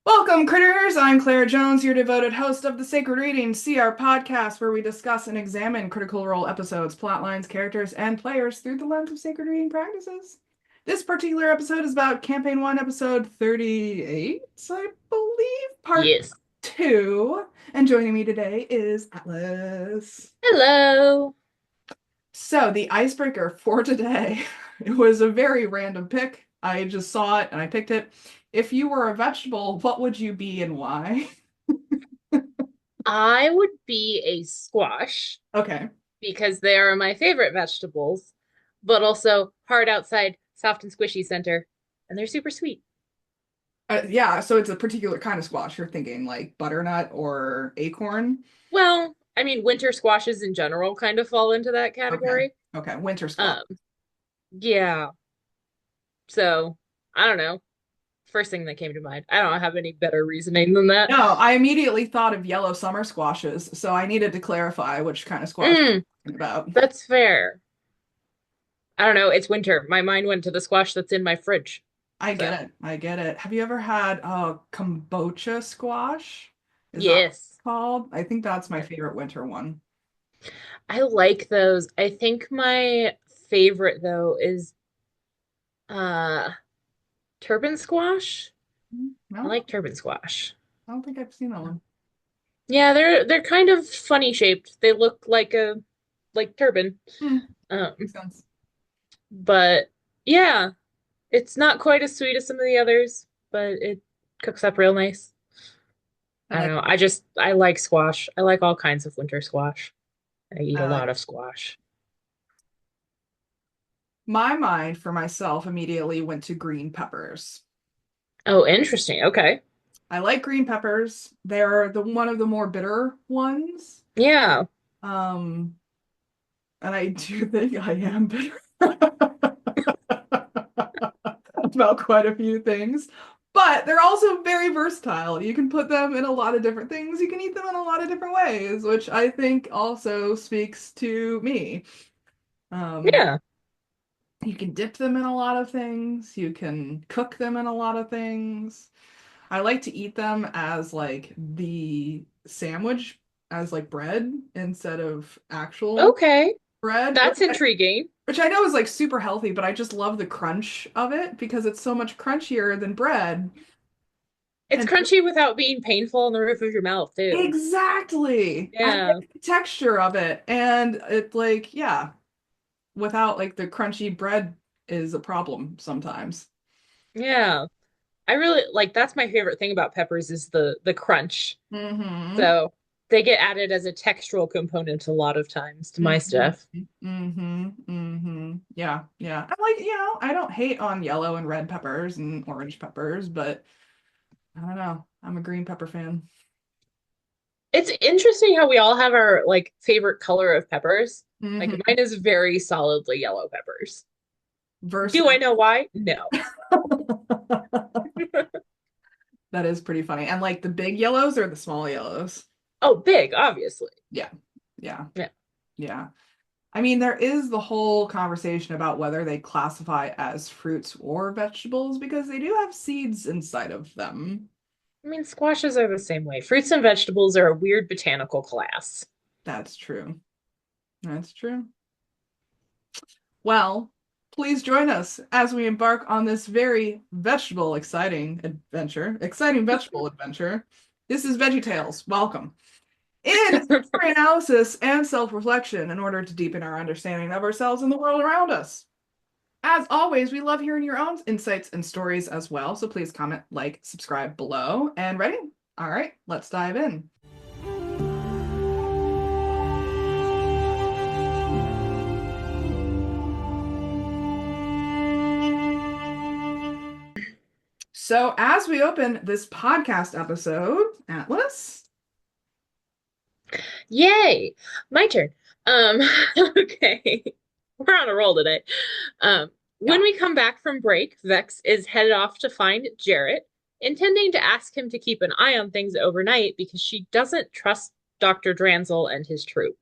Welcome, critters! I'm Claire Jones, your devoted host of the Sacred Reading CR podcast, where we discuss and examine Critical Role episodes, plotlines, characters, and players through the lens of sacred reading practices. This particular episode is about Campaign 1, Episode 38, I believe, Part Yes. 2. And joining me today is Atlas. Hello. So, the icebreaker for today, it was a very random pick. I just saw it and I picked it. If you were a vegetable, what would you be and why? I would be a squash Okay. because they are my favorite vegetables, but also hard outside, soft and squishy center, and they're super sweet. Yeah, so it's a particular kind of squash. You're thinking like butternut or acorn. Well, I mean, winter squashes in general kind of fall into that Okay. category. Okay. Winter squash. Um, yeah. So I don't know. First thing that came to mind. I don't have any better reasoning than that. No, I immediately thought of yellow summer squashes, so I needed to clarify which kind of squash Mm, I'm talking about. that's fair. I don't know. It's winter. My mind went to the squash that's in my fridge. I So, get it. I get it. Have you ever had kombucha squash? Is that what yes. it's called? I think that's my favorite winter one. I like those. I think my favorite though is uh turban squash. I No, like turban squash. I don't think I've seen that one. Yeah, they're kind of funny shaped. They look like a like turban. Hmm, Um, makes sense. but yeah, it's not quite as sweet as some of the others, but it cooks up real nice. I I like don't know. I like squash. I like all kinds of winter squash. I eat a I like lot of squash. my mind for myself immediately went to green peppers. Oh, interesting. Okay. I like green peppers. They're the one of the more bitter ones. Yeah. Um, and I do think I am bitter about quite a few things. But they're also very versatile. You can put them in a lot of different things. You can eat them in a lot of different ways, which I think also speaks to me. Um, Yeah. you can dip them in a lot of things. You can cook them in a lot of things. I like to eat them as like the sandwich as like bread instead of actual Okay. bread, That's intriguing. which I know is like super healthy, but I just love the crunch of it because it's so much crunchier than bread. It's And crunchy without being painful on the roof of your mouth, too. exactly. I Yeah. like the texture of it. And it like, yeah, without like the crunchy bread is a problem sometimes. Yeah. I really like that's my favorite thing about peppers is the crunch. Mm-hmm. So they get added as a textural component a lot of times to my Mm-hmm. stuff. Mm-hmm. Mm-hmm. Yeah, yeah. I like, I don't hate on yellow and red peppers and orange peppers, but I don't know. I'm a green pepper fan. It's interesting how we all have our like favorite color of peppers. Like Mm-hmm. mine is very solidly yellow peppers. Do I Versus know why? No. that is pretty funny. And like the big yellows or the small yellows? Oh, big, obviously. Yeah. Yeah. Yeah. Yeah. I mean, there is the whole conversation about whether they classify as fruits or vegetables because they do have seeds inside of them. I mean, squashes are the same way. Fruits and vegetables are a weird botanical class. That's true. That's true. Well, please join us as we embark on this very vegetable exciting adventure. Exciting vegetable adventure. This is Veggie Tales. Welcome. In story analysis and self-reflection in order to deepen our understanding of ourselves and the world around us. As always, we love hearing your own insights and stories as well. So please comment, like, subscribe below. And ready? All right, let's dive in. So, as we open this podcast episode, Atlas. Yay! My turn. Um, okay. We're on a roll today. When Yeah. we come back from break, Vex is headed off to find Jarrett, intending to ask him to keep an eye on things overnight because she doesn't trust Dr. Dranzel and his troop.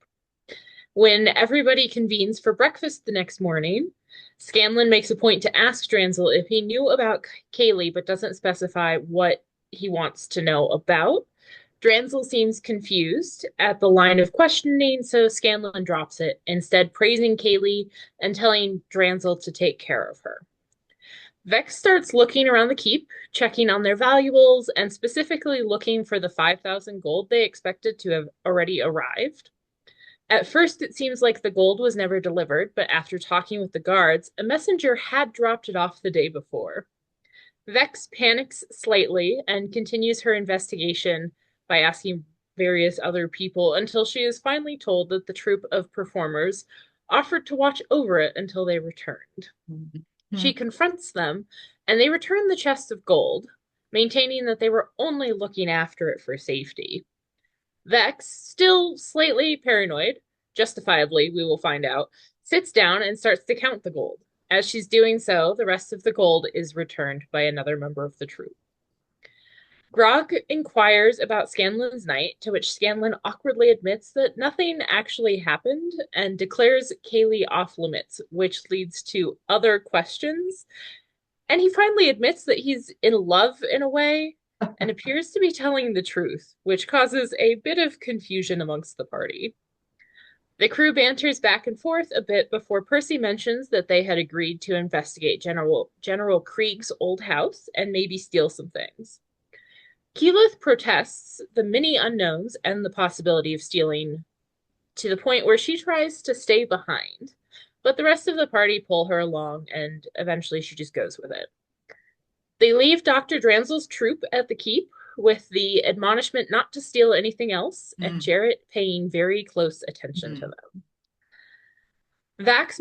When everybody convenes for breakfast the next morning, Scanlon makes a point to ask Dranzel if he knew about Kaylee, but doesn't specify what he wants to know about. Dranzel seems confused at the line of questioning, so Scanlon drops it, instead praising Kaylee and telling Dranzel to take care of her. Vex starts looking around the keep, checking on their valuables, and specifically looking for the 5,000 gold they expected to have already arrived. At first, it seems like the gold was never delivered, but after talking with the guards, a messenger had dropped it off the day before. Vex panics slightly and continues her investigation by asking various other people until she is finally told that the troupe of performers offered to watch over it until they returned. She confronts them, and they return the chest of gold, maintaining that they were only looking after it for safety. Vex, still slightly paranoid, justifiably, we will find out, sits down and starts to count the gold. As she's doing so, the rest of the gold is returned by another member of the troupe. Grog inquires about Scanlan's night, to which Scanlan awkwardly admits that nothing actually happened and declares Kaylee off limits, which leads to other questions. And he finally admits that he's in love in a way and appears to be telling the truth, which causes a bit of confusion amongst the party. The crew banters back and forth a bit before Percy mentions that they had agreed to investigate General Krieg's old house and maybe steal some things. Keyleth protests the many unknowns and the possibility of stealing to the point where she tries to stay behind, but the rest of the party pull her along and eventually she just goes with it. They leave Dr. Dranzel's troop at the keep with the admonishment not to steal anything else, and Jarrett paying very close attention to them. Vex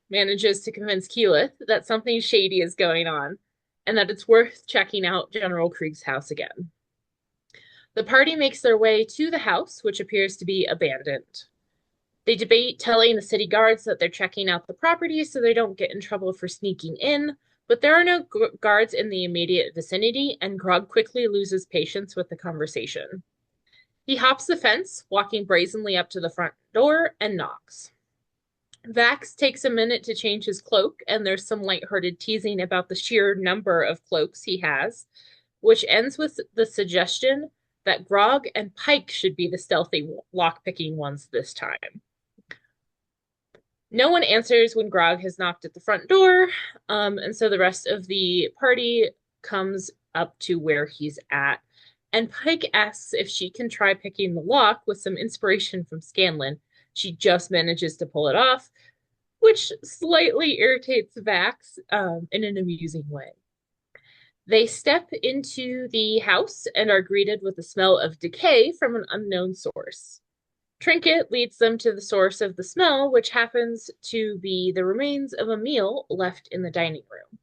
manages to convince Keyleth that something shady is going on and that it's worth checking out General Krieg's house again. The party makes their way to the house, which appears to be abandoned. They debate telling the city guards that they're checking out the property so they don't get in trouble for sneaking in, but there are no guards in the immediate vicinity, and Grog quickly loses patience with the conversation. He hops the fence, walking brazenly up to the front door, and knocks. Vax takes a minute to change his cloak, and there's some lighthearted teasing about the sheer number of cloaks he has, which ends with the suggestion that Grog and Pike should be the stealthy lockpicking ones this time. No one answers when Grog has knocked at the front door, and so the rest of the party comes up to where he's at. And Pike asks if she can try picking the lock with some inspiration from Scanlan. She just manages to pull it off, which slightly irritates Vax in an amusing way. They step into the house and are greeted with the smell of decay from an unknown source. Trinket leads them to the source of the smell, which happens to be the remains of a meal left in the dining room.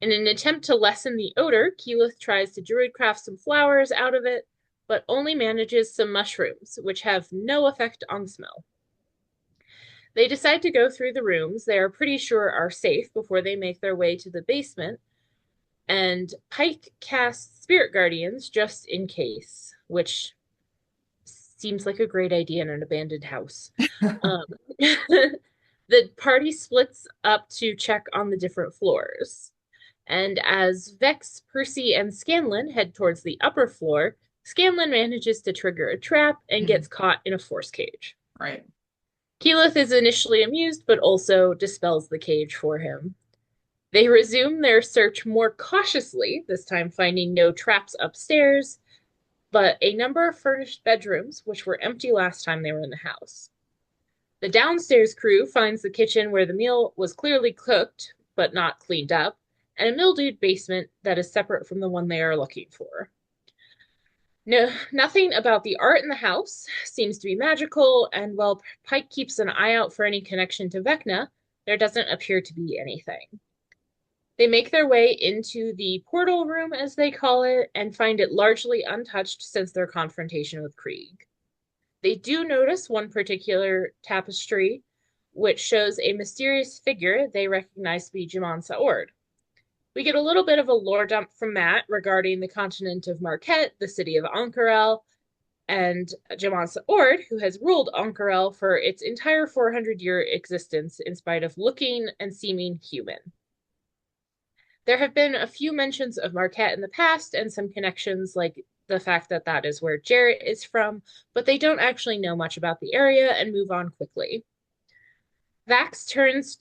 In an attempt to lessen the odor, Keyleth tries to druidcraft some flowers out of it, but only manages some mushrooms, which have no effect on the smell. They decide to go through the rooms they are pretty sure are safe before they make their way to the basement, and Pike casts Spirit Guardians just in case, which seems like a great idea in an abandoned house. The party splits up to check on the different floors. And as Vex, Percy, and Scanlan head towards the upper floor, Scanlan manages to trigger a trap and gets caught in a force cage. Right. Keyleth is initially amused, but also dispels the cage for him. They resume their search more cautiously, this time finding no traps upstairs, but a number of furnished bedrooms, which were empty last time they were in the house. The downstairs crew finds the kitchen where the meal was clearly cooked, but not cleaned up, and a mildewed basement that is separate from the one they are looking for. No, nothing about the art in the house seems to be magical, and while Pike keeps an eye out for any connection to Vecna, there doesn't appear to be anything. They make their way into the portal room, as they call it, and find it largely untouched since their confrontation with Krieg. They do notice one particular tapestry, which shows a mysterious figure they recognize to be Jamon Saord. We get a little bit of a lore dump from Matt regarding the continent of Marquette, the city of Ank'Harel, and Jamon Saord, who has ruled Ank'Harel for its entire 400-year existence in spite of looking and seeming human. There have been a few mentions of Marquette in the past and some connections, like the fact that that is where Jarrett is from, but they don't actually know much about the area and move on quickly. Vax turns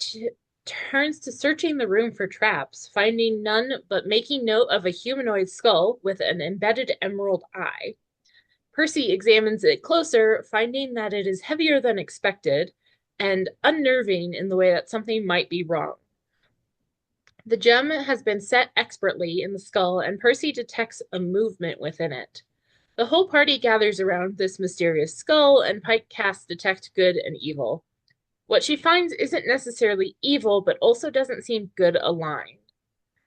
to searching the room for traps, finding none but making note of a humanoid skull with an embedded emerald eye. Percy examines it closer, finding that it is heavier than expected and unnerving in the way that something might be wrong. The gem has been set expertly in the skull, and Percy detects a movement within it. The whole party gathers around this mysterious skull, and Pike casts Detect Good and Evil. What she finds isn't necessarily evil, but also doesn't seem good aligned.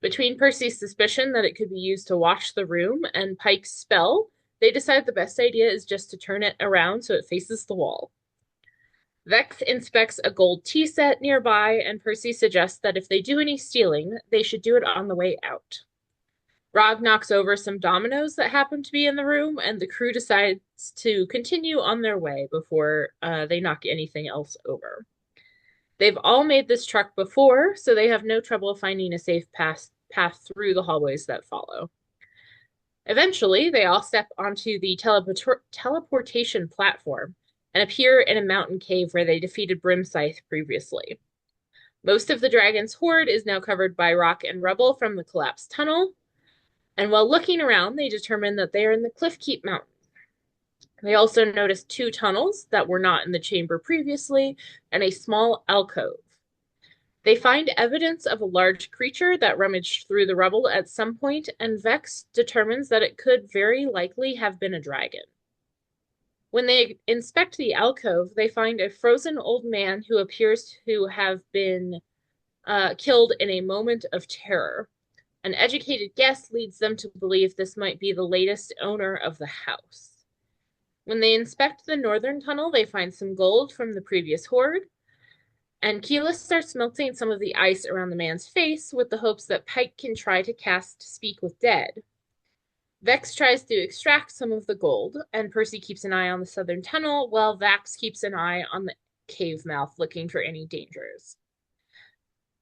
Between Percy's suspicion that it could be used to watch the room and Pike's spell, they decide the best idea is just to turn it around so it faces the wall. Vex inspects a gold tea set nearby, and Percy suggests that if they do any stealing, they should do it on the way out. Rog knocks over some dominoes that happen to be in the room, and the crew decides to continue on their way before they knock anything else over. They've all made this truck before, so they have no trouble finding a safe path through the hallways that follow. Eventually, they all step onto the teleportation platform and appear in a mountain cave where they defeated Brimscythe previously. Most of the dragon's horde is now covered by rock and rubble from the collapsed tunnel, and while looking around, they determine that they are in the Cliffkeep Mountain. They also notice two tunnels that were not in the chamber previously and a small alcove. They find evidence of a large creature that rummaged through the rubble at some point, and Vex determines that it could very likely have been a dragon. When they inspect the alcove, they find a frozen old man who appears to have been killed in a moment of terror. An educated guess leads them to believe this might be the latest owner of the house. When they inspect the northern tunnel, they find some gold from the previous hoard, and Keyleth starts melting some of the ice around the man's face with the hopes that Pike can try to cast Speak with Dead. Vex tries to extract some of the gold, and Percy keeps an eye on the southern tunnel, while Vax keeps an eye on the cave mouth looking for any dangers.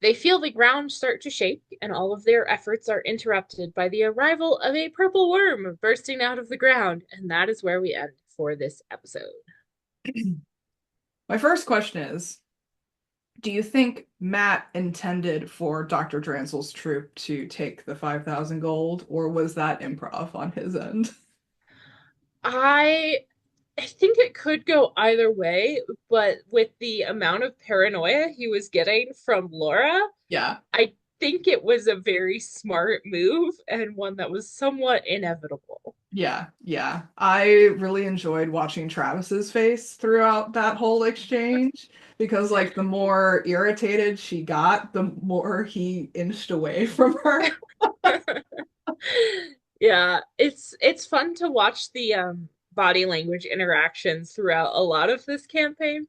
They feel the ground start to shake, and all of their efforts are interrupted by the arrival of a purple worm bursting out of the ground, and that is where we end for this episode. My first question is, do you think Matt intended for Dr. Dransel's troop to take the 5,000 gold, or was that improv on his end? I I think it could go either way, but with the amount of paranoia he was getting from Laura, Yeah, I think it was a very smart move and one that was somewhat inevitable. yeah. I really enjoyed watching Travis's face throughout that whole exchange because, like, the more irritated she got, the more he inched away from her. Yeah, it's fun to watch the body language interactions throughout a lot of this campaign,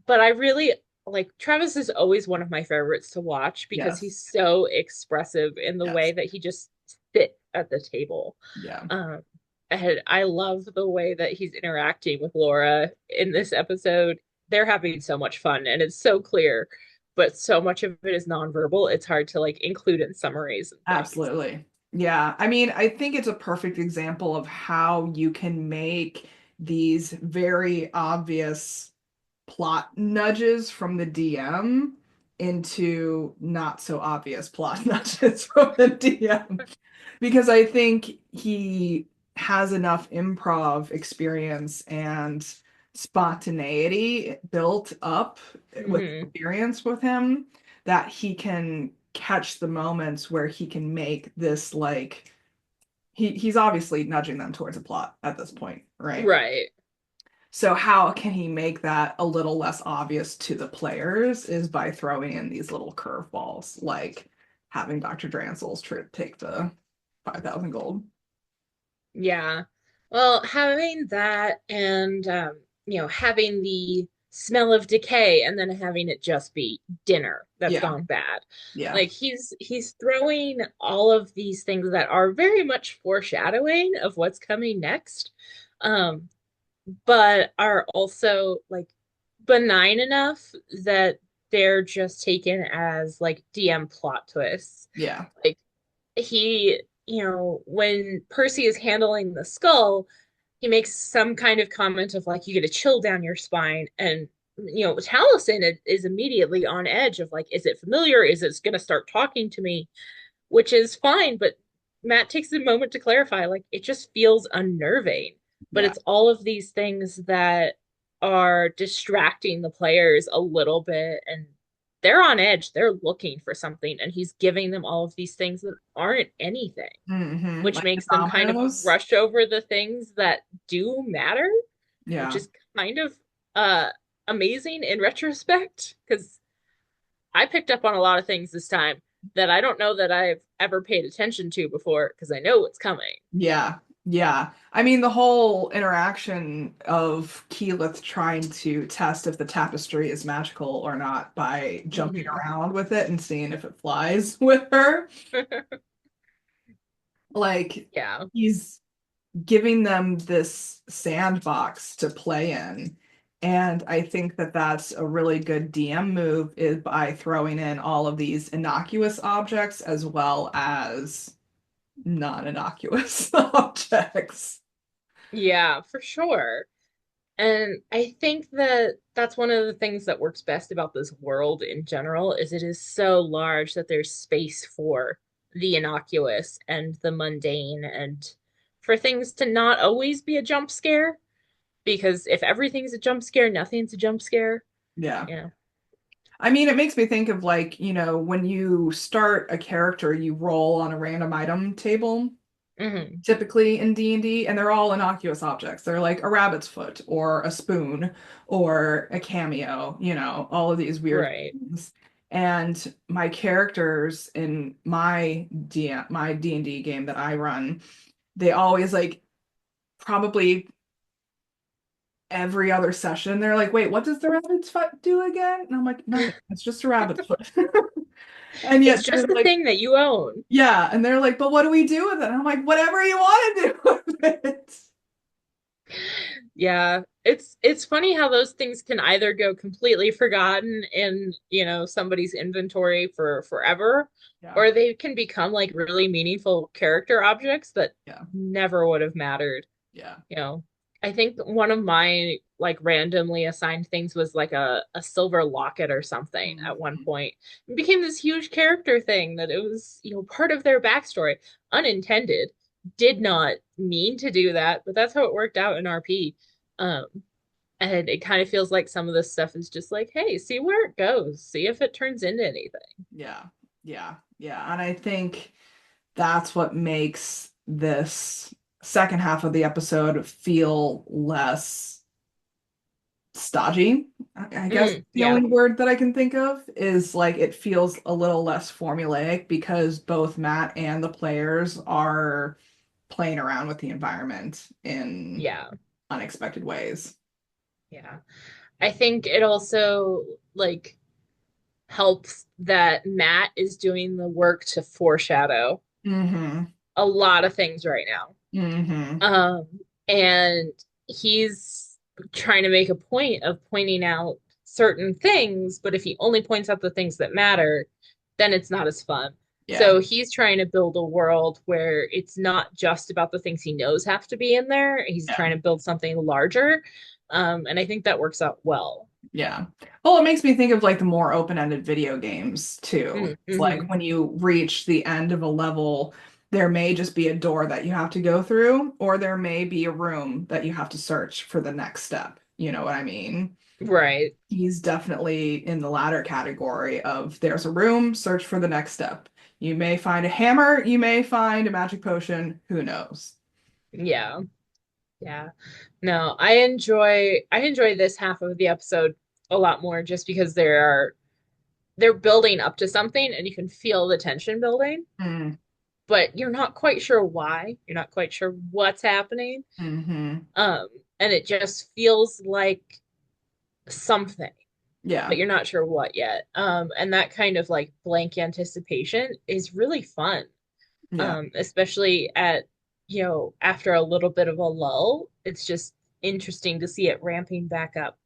but I really like Travis is always one of my favorites to watch because Yes, he's so expressive in the way yes, that he just sits at the table. yeah, Um, and I love the way that he's interacting with Laura in this episode. They're having so much fun, and it's so clear, but so much of it is nonverbal. It's hard to like include in summaries and things. absolutely. Yeah, I mean, I think it's a perfect example of how you can make these very obvious plot nudges from the DM into not so obvious plot nudges from the DM. Because I think he has enough improv experience and spontaneity built up with Hmm. experience with him that he can catch the moments where he can make this like he's obviously nudging them towards a plot at this point, right? Right. So how can he make that a little less obvious to the players is by throwing in these little curveballs, like having Dr. Dransel's trip take the 5,000 gold. Yeah. Well, having that and having the smell of decay and then having it just be dinner that's Yeah, gone bad. yeah, Like he's throwing all of these things that are very much foreshadowing of what's coming next. Um, but are also like benign enough that they're just taken as like DM plot twists. Yeah. Like he, when Percy is handling the skull, he makes some kind of comment of like, you get a chill down your spine. And, Taliesin is immediately on edge of like, is it familiar? Is it going to start talking to me? Which is fine. But Matt takes a moment to clarify, like, it just feels unnerving. But Yeah. it's all of these things that are distracting the players a little bit. And they're on edge. They're looking for something. And he's giving them all of these things that aren't anything, which Like the makes them kind of dominoes. rush over the things that do matter, which Yeah. is kind of uh amazing in retrospect because I picked up on a lot of things this time that I don't know that I've ever paid attention to before because I know what's coming. Yeah. Yeah. I mean, the whole interaction of Keyleth trying to test if the tapestry is magical or not by jumping Hmm. around with it and seeing if it flies with her. Like, Yeah. he's giving them this sandbox to play in. And I think that that's a really good DM move is by throwing in all of these innocuous objects as well as non-innocuous objects. Yeah, for sure. And I think that that's one of the things that works best about this world in general is it is so large that there's space for the innocuous and the mundane and for things to not always be a jump scare because if everything's a jump scare, nothing's a jump scare, Yeah. you know. I mean, it makes me think of like, when you start a character, you roll on a random item table, Hmm. typically in D&D, and they're all innocuous objects. They're like a rabbit's foot or a spoon or a cameo, all of these weird Right. things. And my characters in my D&D game that I run, they always like probably every other session they're like, "Wait, what does the rabbit's foot do again?" And I'm like, "Nothing. It's just a rabbit's foot." And It's yet they're just the like, thing that you own. "Yeah," and they're like, "But what do we do with it?" And I'm like, "Whatever you want to do with it." Yeah, it's funny how those things can either go completely forgotten in, somebody's inventory for forever, Yeah. or they can become like really meaningful character objects that Yeah. never would have mattered. Yeah. You know, I think one of my like randomly assigned things was like a silver locket or something at one Mhm. point. It became this huge character thing that it was, part of their backstory, unintended. Did not mean to do that, but that's how it worked out in RP. Um, and it kind of feels like some of this stuff is just like, hey, see where it goes, see if it turns into anything. Yeah. Yeah. Yeah. And I think that's what makes this second half of the episode feel less stodgy. I guess the Yeah, only word that I can think of is like it feels a little less formulaic because both Matt and the players are playing around with the environment in yeah, unexpected ways. yeah. I think it also like helps that Matt is doing the work to foreshadow Mm-hmm. a lot of things right now. Mm-hmm. Um, and he's trying to make a point of pointing out certain things, but if he only points out the things that matter, then it's not as fun. Yeah. So he's trying to build a world where it's not just about the things he knows have to be in there. He's Yeah. trying to build something larger. And I think that works out well. Yeah. Well, it makes me think of like the more open-ended video games too. It's like Mm-hmm. when you reach the end of a level, there may just be a door that you have to go through, or there may be a room that you have to search for the next step. You know what I mean? Right. He's definitely in the latter category of there's a room, search for the next step. You may find a hammer, you may find a magic potion, who knows? Yeah. Yeah. No, I enjoy this half of the episode a lot more just because they're building up to something and you can feel the tension building, Mm, but you're not quite sure why. You're not quite sure what's happening. hmm. Um, and it just feels like something, but Yeah. you're not sure what yet. And that kind of like blank anticipation is really fun. Yeah. Especially after a little bit of a lull. It's just interesting to see it ramping back up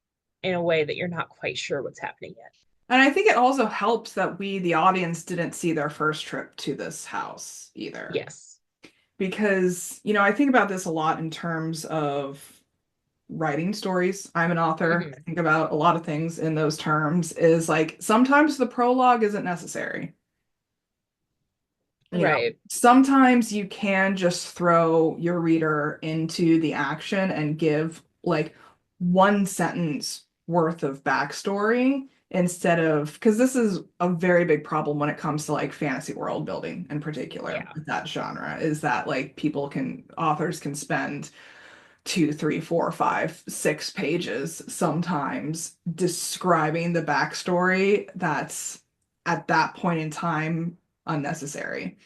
in a way that you're not quite sure what's happening yet. And I think it also helps that we, the audience, didn't see their first trip to this house either. Yes. Because, I think about this a lot in terms of writing stories. I'm an author. I Hmm. think about a lot of things in those terms, is like sometimes the prologue isn't necessary. Right. Sometimes you can just throw your reader into the action and give like one sentence worth of backstory instead of, because this is a very big problem when it comes to like fantasy world building in particular, Yeah. that genre, is that like authors can spend two, three, four, five, 6 pages sometimes describing the backstory that's at that point in time unnecessary.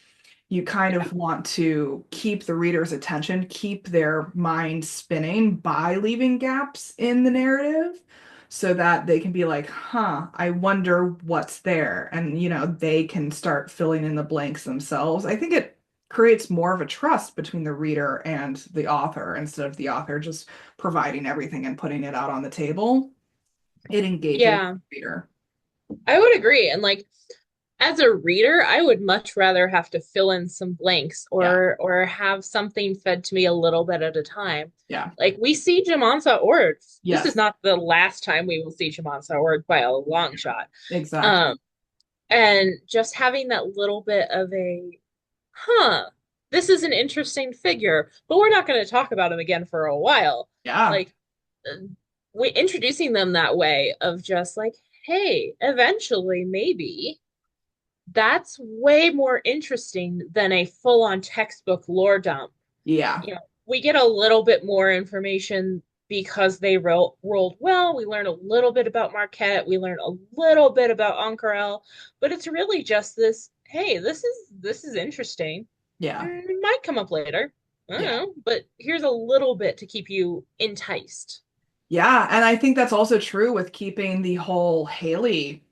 You kind Yeah. of want to keep the reader's attention, keep their mind spinning by leaving gaps in the narrative so that they can be like, huh, I wonder what's there. And, they can start filling in the blanks themselves. I think it creates more of a trust between the reader and the author instead of the author just providing everything and putting it out on the table. It engages Yeah. the reader. I would agree. And like as a reader, I would much rather have to fill in some blanks Yeah. or have something fed to me a little bit at a time. Yeah. Like we see Jamansa Ord. This is Yes. not the last time we will see Jamansa Ord by a long shot. Um, Exactly. and just having that little bit of a, huh, this is an interesting figure, but we're not going to talk about him again for a while. Yeah. Like uh, we introducing them that way of just like, hey, eventually maybe that's way more interesting than a full-on textbook lore dump. Yeah. You know, we get a little bit more information because they rolled well. We learn a little bit about Marquette. We learn a little bit about Ankarel, but it's really just this, hey, this is interesting. Yeah. It might come up later. I don't Yeah. know, but here's a little bit to keep you enticed. Yeah, and I think that's also true with keeping the whole Haley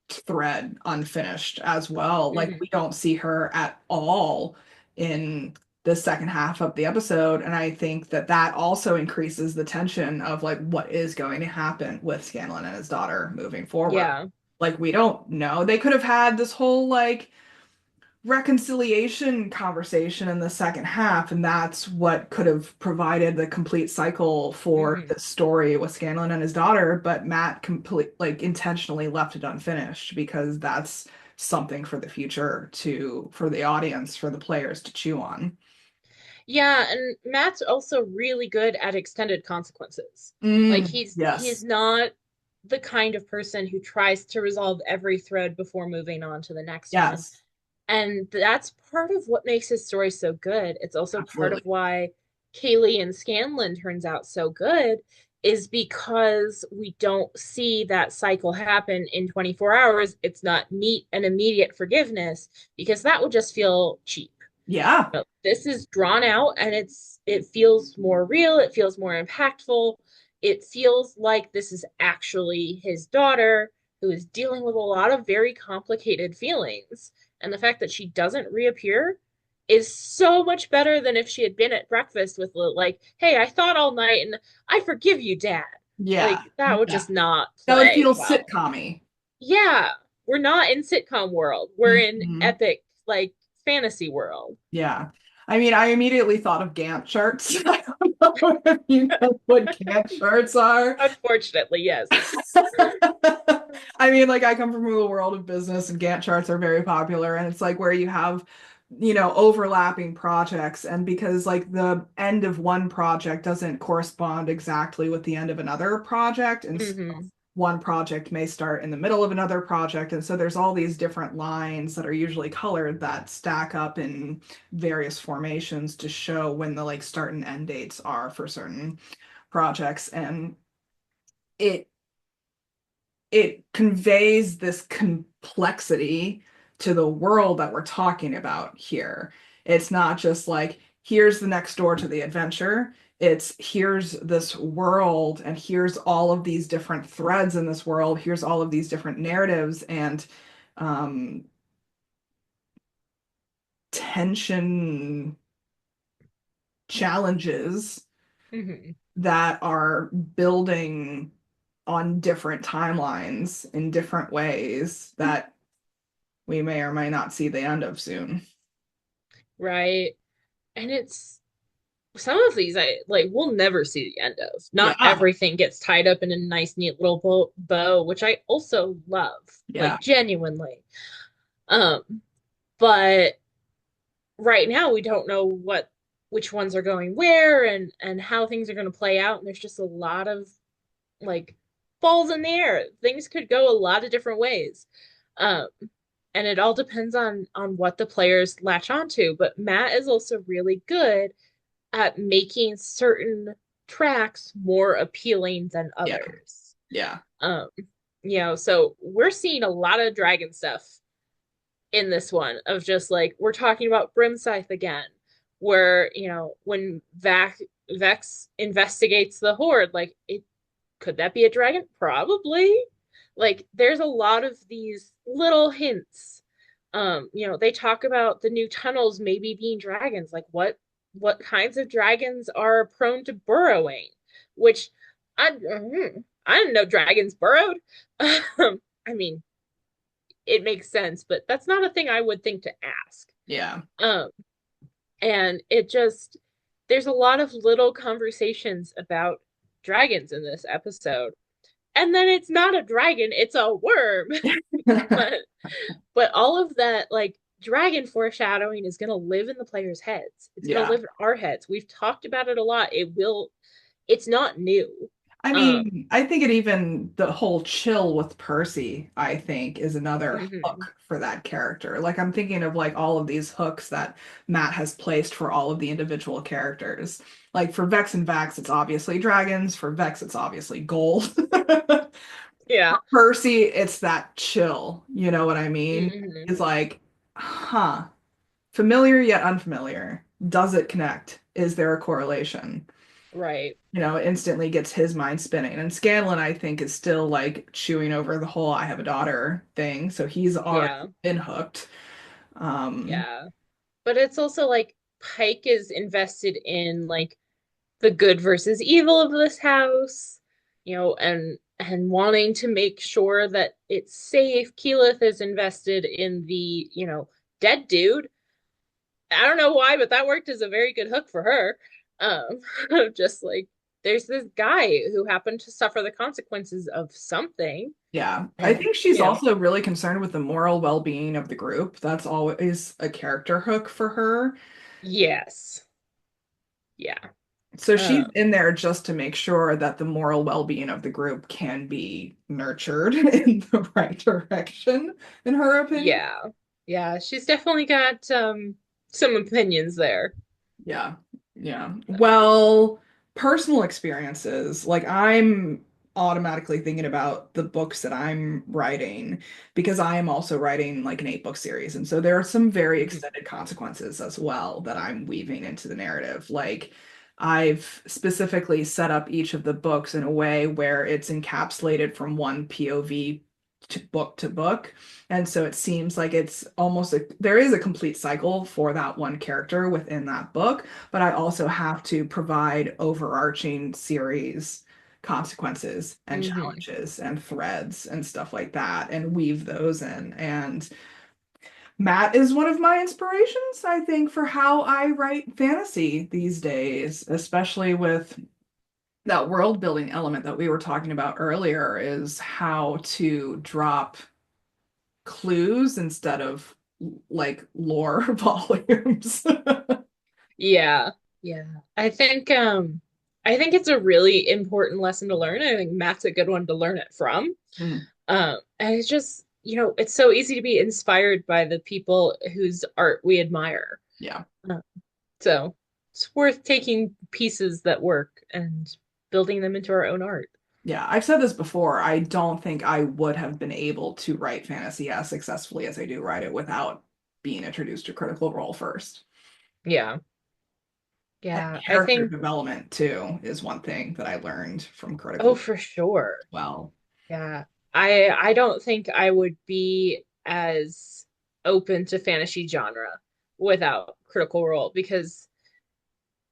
thread unfinished as well. Like Hmm. we don't see her at all in the second half of the episode, and I think that that also increases the tension of like what is going to happen with Scanlan and his daughter moving forward. Yeah. Like we don't know. They could have had this whole like reconciliation conversation in the second half, and that's what could have provided the complete cycle for Hmm. the story with Scanlan and his daughter. But Matt complete like intentionally left it unfinished because that's something for the future to for the audience, for the players to chew on. Yeah, and Matt's also really good at extended consequences. Like he's Yes. not the kind of person who tries to resolve every thread before moving on to the next one. Yes. And that's part of what makes his story so good. It's also part of Absolutely. why Kaylee and Scanlan turns out so good is because we don't see that cycle happen in 24 hours. It's not neat and immediate forgiveness because that would just feel cheap. Yeah. This is drawn out and it feels more real, it feels more impactful. It feels like this is actually his daughter who is dealing with a lot of very complicated feelings. And the fact that she doesn't reappear is so much better than if she had been at breakfast with like, hey, I thought all night and I forgive you, Dad. Yeah. Like that would Yeah. just not That would play feel well. sitcom-y. Yeah, we're not in sitcom world. We're in Mhm. epic like fantasy world. Yeah. I mean, I immediately thought of Gantt charts. I don't know if you know what Gantt charts are. Unfortunately, yes. I mean, like I come from a world of business and Gantt charts are very popular and it's like where you have, overlapping projects and because like the end of one project doesn't correspond exactly with the end of another project and so Hmm. one project may start in the middle of another project and so there's all these different lines that are usually colored that stack up in various formations to show when the like start and end dates are for certain projects and it it conveys this complexity to the world that we're talking about here. It's not just like, here's the next door to the adventure. It's here's this world, and here's all of these different threads in this world. Here's all of these different narratives and um, tension challenges Hmm. that are building on different timelines in different ways that we may or may not see the end of soon. Right. And it's some of these I like we'll never see the end of. Not Yeah. everything gets tied up in a nice, neat little bow, which I also love, Yeah. like genuinely. Um, but right now we don't know which ones are going where and how things are going to play out. And there's just a lot of like balls in the air. Things could go a lot of different ways. Um, and it all depends on what the players latch onto. But Matt is also really good at making certain tracks more appealing than Yeah. others. Yeah. Um, so we're seeing a lot of dragon stuff in this one of just like we're talking about Brimscythe again, where when Vex investigates the Horde, like it could that be a dragon? Probably. Like there's a lot of these little hints. They talk about the new tunnels maybe being dragons. Like what kinds of dragons are prone to burrowing? Which I didn't know dragons burrowed. I mean, it makes sense, but that's not a thing I would think to ask. Yeah. Um, and it just there's a lot of little conversations about dragons in this episode. And then it's not a dragon, it's a worm. but but all of that like dragon foreshadowing is going to live in the players' heads. It's going to Yeah. live in our heads. We've talked about it a lot. It's not new. I Um mean, I think it even the whole chill with Percy, I think, is another mhm. hook for that character. Like I'm thinking of like all of these hooks that Matt has placed for all of the individual characters. Like for Vex and Vax, it's obviously dragons. For Vex, it's obviously gold. Yeah. Percy, it's that chill. You know what I mean? Mhm. It's like, huh, familiar yet unfamiliar. Does it connect? Is there a correlation? Right. Instantly gets his mind spinning. And Scanlan, I think, is still like chewing over the whole I have a daughter thing. So he's already Yeah. been hooked. Um, Yeah. But it's also like Pike is invested in like the good versus evil of this house, and wanting to make sure that it's safe. Keyleth is invested in the dead dude. I don't know why, but that worked as a very good hook for her. Just like there's this guy who happened to suffer the consequences of something, yeah. I and think she's also really concerned with the moral well-being of the group. That's always a character hook for her. yes, yeah, So she's um, in there just to make sure that the moral well-being of the group can be nurtured in the right direction, in her opinion. yeah, yeah. She's definitely got some opinions there. Yeah. Yeah. So. Well, personal experiences, like I'm automatically thinking about the books that I'm writing because I am also writing like an 8 book series. And so there are some very Mhm. extended consequences as well that I'm weaving into the narrative. Like I've specifically set up each of the books in a way where it's encapsulated from one POV to book. And so it seems like it's almost there is a complete cycle for that one character within that book, but I also have to provide overarching series consequences and Mhm. challenges and threads and stuff like that and weave those in. And Matt is one of my inspirations, I think, for how I write fantasy these days, especially with that world building element that we were talking about earlier, is how to drop clues instead of like lore volumes. Yeah, yeah. I think it's a really important lesson to learn. I think Matt's a good one to learn it from. Mm, And it's just, it's so easy to be inspired by the people whose art we admire. yeah. Uh, so it's worth taking pieces that work and building them into our own art. Yeah, I've said this before. I don't think I would have been able to write fantasy as successfully as I do write it without being introduced to Critical Role first. Yeah. And Yeah. I character think, development too is one thing that I learned from oh, Critical Role for sure. as well. Yeah. I don't think I would be as open to fantasy genre without Critical Role because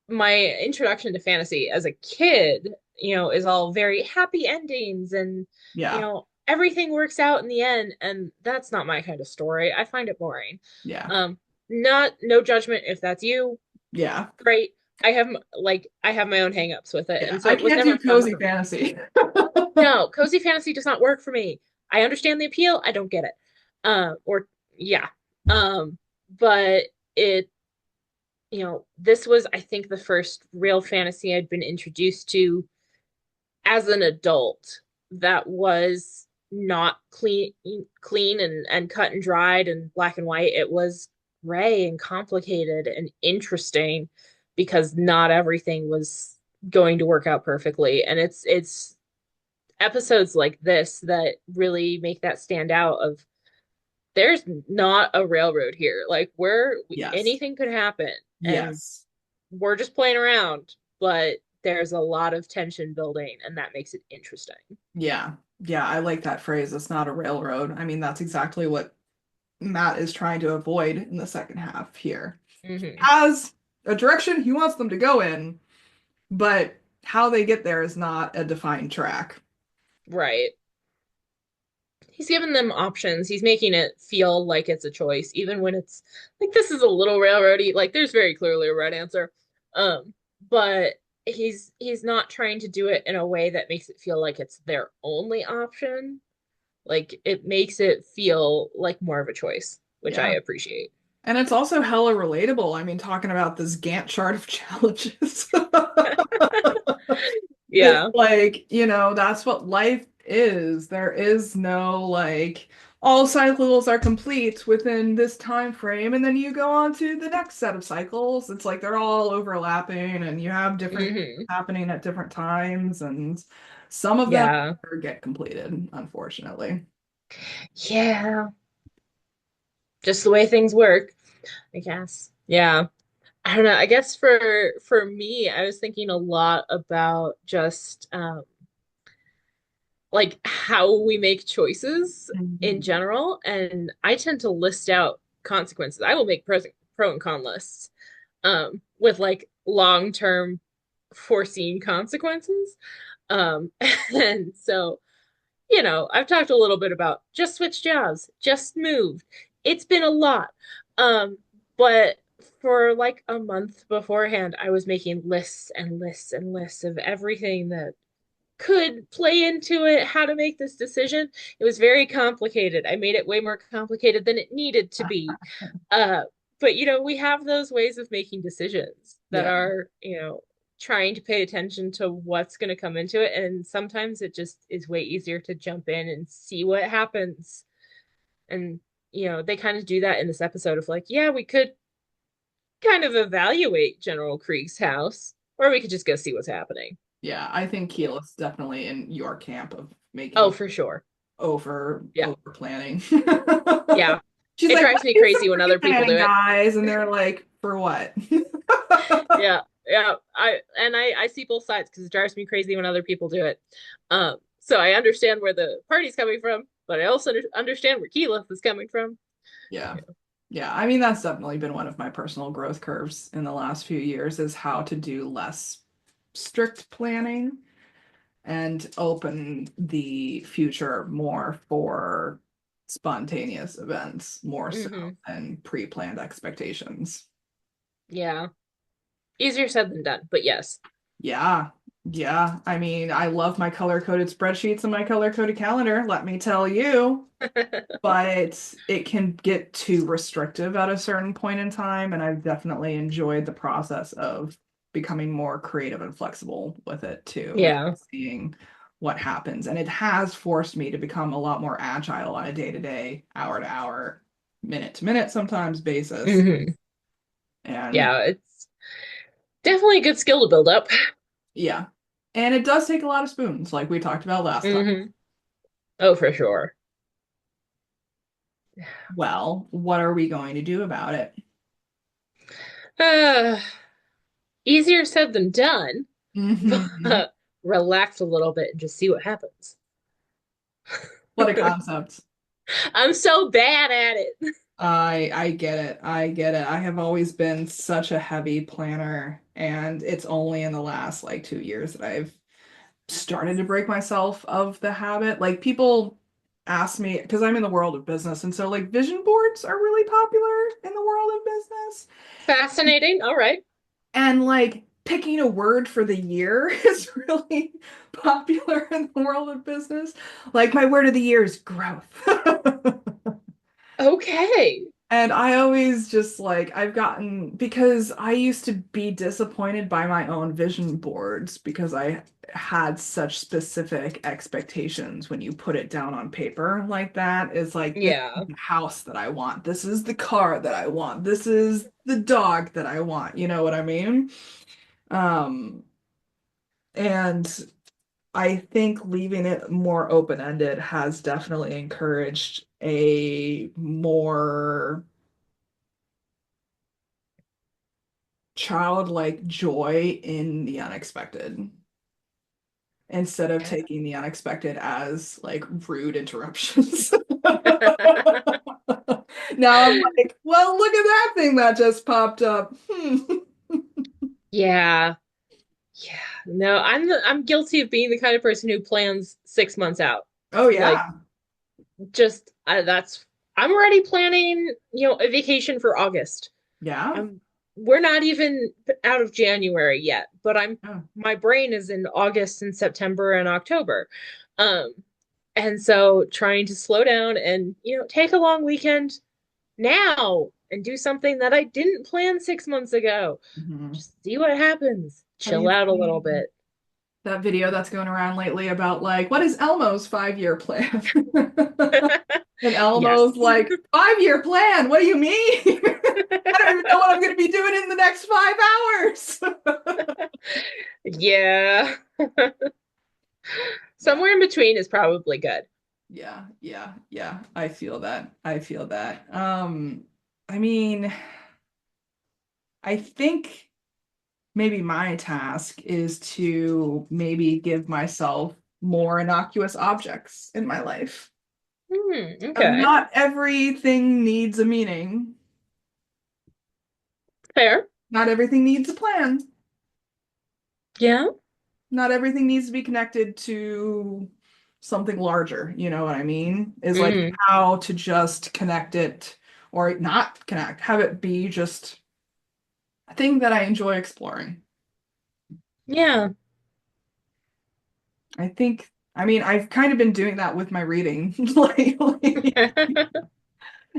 my introduction to fantasy as a kid, is all very happy endings and, Yeah. everything works out in the end. And that's not my kind of story. I find it boring. Yeah. Um, not no judgment if that's you. Yeah. Great. I have my own hangups with it. Yeah. And so I it was can't do never fun cozy for me. fantasy. No, cozy fantasy does not work for me. I understand the appeal. I don't get it. Or yeah. Um, but it this was, I think, the first real fantasy I'd been introduced to as an adult that was not clean and cut and dried and black and white. It was gray and complicated and interesting because not everything was going to work out perfectly. And it's episodes like this that really make that stand out of there's not a railroad here. Like Yes. anything could happen and Yes. we're just playing around, but there's a lot of tension building, and that makes it interesting. Yeah. Yeah. I like that phrase. It's not a railroad. I mean, that's exactly what Matt is trying to avoid in the second half here. He Hmm. has a direction he wants them to go in, but how they get there is not a defined track. Right. He's giving them options. He's making it feel like it's a choice, even when it's like this is a little railroady. Like there's very clearly a right answer. But he's not trying to do it in a way that makes it feel like it's their only option. Like it makes it feel like more of a choice, which I Yeah. appreciate. And it's also hella relatable. I mean, talking about this Gantt chart of challenges. It's Yeah. like, that's what life is. There is no like all cycles are complete within this time frame, and then you go on to the next set of cycles. It's like they're all overlapping and you have different things Hmm. happening at different times, and some of them Yeah. never get completed, unfortunately. Yeah. Just the way things work, I guess. Yeah. I don't know. I guess for me, I was thinking a lot about just like how we make choices in Mhm. general, and I tend to list out consequences. I will make pro and con lists with like long-term foreseen consequences. Um and so I've talked a little bit about just switch jobs, just moved. It's been a lot. But for like a month beforehand, I was making lists and lists and lists of everything that could play into it, how to make this decision. It was very complicated. I made it way more complicated than it needed to be. Uh, but we have those ways of making decisions that Yeah. are, trying to pay attention to what's going to come into it. And sometimes it just is way easier to jump in and see what happens. And, they kind of do that in this episode of like, yeah, we could kind of evaluate General Krieg's house, or we could just go see what's happening. Yeah, I think Keel is definitely in your camp of Oh, making for sure. Yeah. over planning. Yeah. She's It like, drives let's me do some crazy when other people do pre-planning, it. guys, and they're like, for what? Yeah, yeah. I see both sides because it drives me crazy when other people do it. So I understand where the party's coming from, but I also understand where Keyleth is coming from. Yeah. Yeah, I mean that's definitely been one of my personal growth curves in the last few years is how to do less strict planning and open the future more for spontaneous events, more so Hmm. than pre-planned expectations. Yeah, easier said than done, but yes. Yeah. Yeah. I mean, I love my color-coded spreadsheets and my color-coded calendar, let me tell you, but it can get too restrictive at a certain point in time, and I've definitely enjoyed the process of becoming more creative and flexible with it too, and Yeah. seeing what happens. And it has forced me to become a lot more agile on a day-to-day, hour-to-hour, minute-to-minute sometimes basis. Hmm. And Yeah, it's definitely a good skill to build up. yeah. And it does take a lot of spoons, like we talked about last time. Hmm. Oh, for sure. Well, what are we going to do about it? Uh, easier said than done, Hmm. but relax a little bit and just see what happens. What a concept. I'm so bad at it. I get it. I get it. I have always been such a heavy planner, and it's only in the last like 2 years that I've started to break myself of the habit. Like people ask me, because I'm in the world of business, and so like vision boards are really popular in the world of business. Fascinating. All right. And like picking a word for the year is really popular in the world of business. Like my word of the year is growth. Okay. And I always just like, I've gotten, because I used to be disappointed by my own vision boards because I had such specific expectations when you put it down on paper like that. Is like, this is Yeah. the house that I want. This is the car that I want. This is the dog that I want. You know what I mean? Um, and I think leaving it more open-ended has definitely encouraged a more childlike joy in the unexpected instead of taking the unexpected as like rude interruptions. Now I'm like, well, look at that thing that just popped up. Yeah. Yeah. No, I'm guilty of being the kind of person who plans 6 months out. Oh Like yeah. just that's I'm already planning, a vacation for August. Yeah. I'm we're not even out of January yet, but I'm Yeah. my brain is in August and September and October. Um, and so trying to slow down and, take a long weekend now and do something that I didn't plan 6 months ago. Mhm. Just see what happens. Have Chill you out a little seen bit. that video that's going around lately about like what is Elmo's 5 year plan? And Elmo's Yes. like, 5 year plan? What do you mean? I don't even know what I'm going to be doing in the next 5 hours. Yeah. Yeah, Somewhere in between is probably good. yeah, yeah, yeah. I feel that. I feel that. I mean, I think maybe my task is to maybe give myself more innocuous objects in my life. Okay. Not everything needs a meaning. Fair. Not everything needs a plan. Yeah. Not everything needs to be connected to something larger. You know what I mean? Is like hmm how to just connect it or not connect, have it be just a thing that I enjoy exploring. Yeah. I think, I mean, I've kind of been doing that with my reading lately.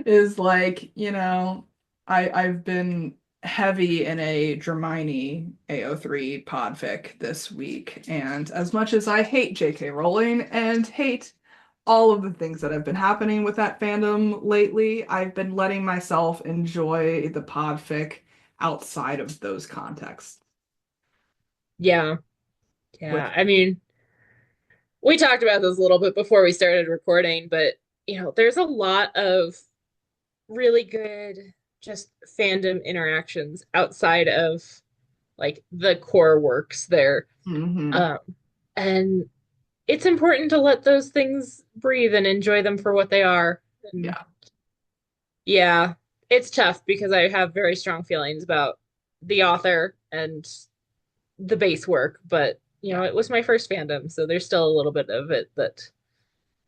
Is like, I've been heavy in a Dramini AO3 podfic this week. And as much as I hate JK Rowling and hate all of the things that have been happening with that fandom lately, I've been letting myself enjoy the podfic outside of those contexts Yeah. with Yeah. I mean, we talked about this a little bit before we started recording, but there's a lot of really good just fandom interactions outside of like the core works there. hmm Um, and it's important to let those things breathe and enjoy them for what they are. And yeah. yeah, it's tough because I have very strong feelings about the author and the base work, but Yeah. it was my first fandom, so there's still a little bit of it that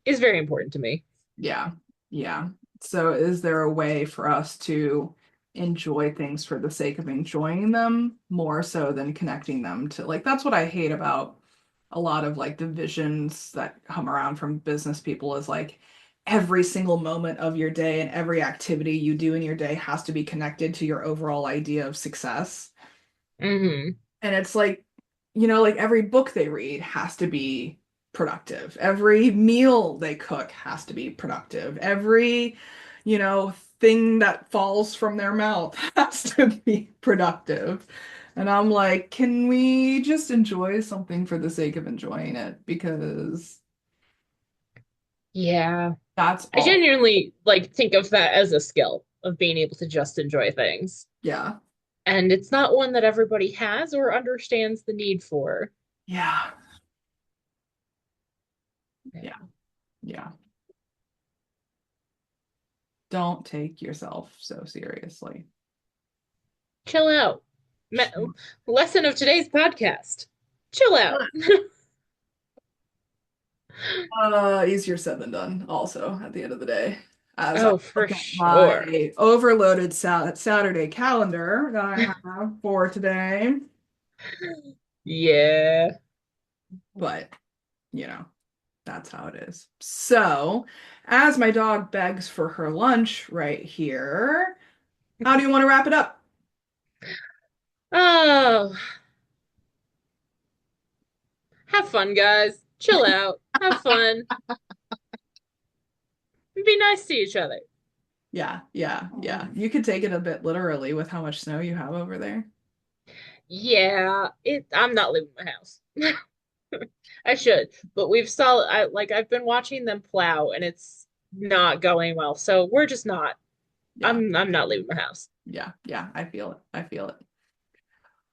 is very important to me. Yeah. Yeah. So is there a way for us to enjoy things for the sake of enjoying them more so than connecting them to like that's what I hate about a lot of like the visions that come around from business people is like every single moment of your day and every activity you do in your day has to be connected to your overall idea of success. hmm And it's like, like every book they read has to be productive. Every meal they cook has to be productive. Every, thing that falls from their mouth has to be productive. And I'm like, can we just enjoy something for the sake of enjoying it? Because Yeah. that's I all. genuinely like think of that as a skill of being able to just enjoy things. Yeah. And it's not one that everybody has or understands the need for. Yeah. Yeah. Yeah. Yeah. Don't take yourself so seriously. Chill out. Me- Lesson of today's podcast. Chill out. Easier said than done, also, at the end of the day. As I Oh, for look at sure. my overloaded Saturday calendar that I have for today. Yeah. But, you know, that's how it is. So, as my dog begs for her lunch right here, how do you want to wrap it up? Oh, have fun, guys. Chill out. Have fun. Be nice to each other. Yeah, yeah, yeah. You could take it a bit literally with how much snow you have over there. Yeah, I'm not leaving my house. I should, but I've been watching them plow and it's not going well. So we're just not. Yeah, I'm not leaving my house. yeah, yeah. I feel it. I feel it.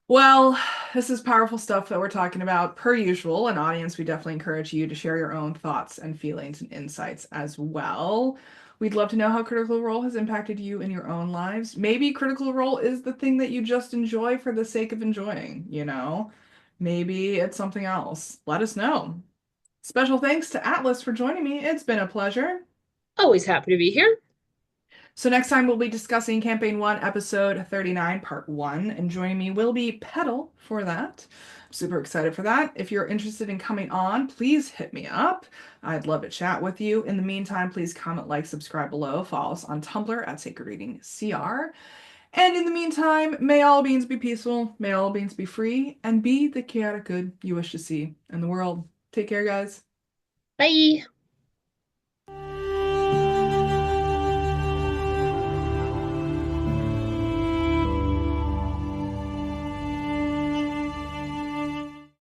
Well, this is powerful stuff that we're talking about. Per usual, an audience, we definitely encourage you to share your own thoughts and feelings and insights as well. We'd love to know how Critical Role has impacted you in your own lives. Maybe Critical Role is the thing that you just enjoy for the sake of enjoying, you know? Maybe it's something else. Let us know. Special thanks to Atlas for joining me. It's been a pleasure. Always happy to be here. So next time we'll be discussing Campaign 1, Episode 39, Part 1, and joining me will be Petal for that. I'm super excited for that. If you're interested in coming on, please hit me up. I'd love to chat with you. In the meantime, please comment, like, subscribe below. Follow us on Tumblr at Sacred Reading CR. And in the meantime, may all beings be peaceful, may all beings be free, and be the chaotic good you wish to see in the world. Take care, guys. Bye.